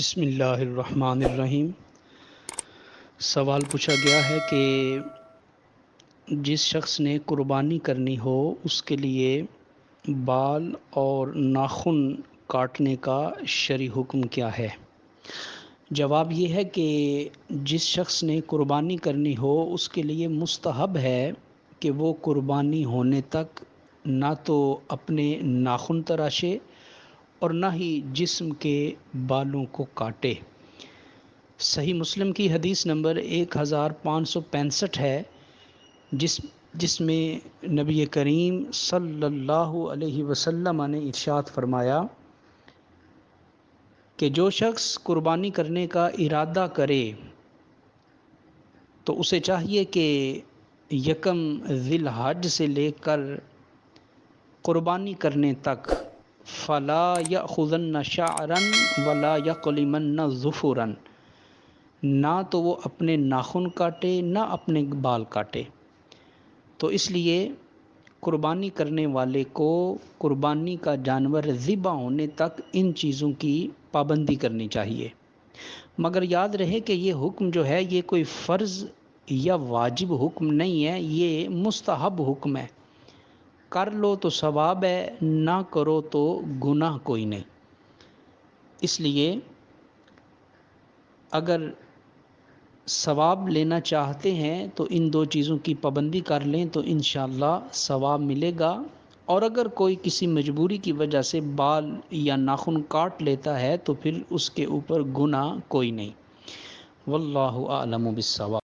بسم اللہ الرحمن الرحیم۔ سوال پوچھا گیا ہے کہ جس شخص نے قربانی کرنی ہو اس کے لیے بال اور ناخن کاٹنے کا شرعی حکم کیا ہے؟ جواب یہ ہے کہ جس شخص نے قربانی کرنی ہو اس کے لیے مستحب ہے کہ وہ قربانی ہونے تک نہ تو اپنے ناخن تراشے اور نہ ہی جسم کے بالوں کو کاٹے۔ صحیح مسلم کی حدیث نمبر 1565 ہے جس میں نبی کریم صلی اللہ علیہ وسلم نے ارشاد فرمایا کہ جو شخص قربانی کرنے کا ارادہ کرے تو اسے چاہیے کہ یکم ذی الحج سے لے کر قربانی کرنے تک فلا یأخذن شعرا ولا یقلمن ظفرا، نہ تو وہ اپنے ناخن کاٹے نہ اپنے بال کاٹے۔ تو اس لیے قربانی کرنے والے کو قربانی کا جانور ذبح ہونے تک ان چیزوں کی پابندی کرنی چاہیے، مگر یاد رہے کہ یہ حکم جو ہے یہ کوئی فرض یا واجب حکم نہیں ہے، یہ مستحب حکم ہے۔ کر لو تو ثواب ہے، نہ کرو تو گناہ کوئی نہیں۔ اس لیے اگر ثواب لینا چاہتے ہیں تو ان دو چیزوں کی پابندی کر لیں تو انشاءاللہ ثواب ملے گا، اور اگر کوئی کسی مجبوری کی وجہ سے بال یا ناخن کاٹ لیتا ہے تو پھر اس کے اوپر گناہ کوئی نہیں۔ واللہ اعلم بالصواب۔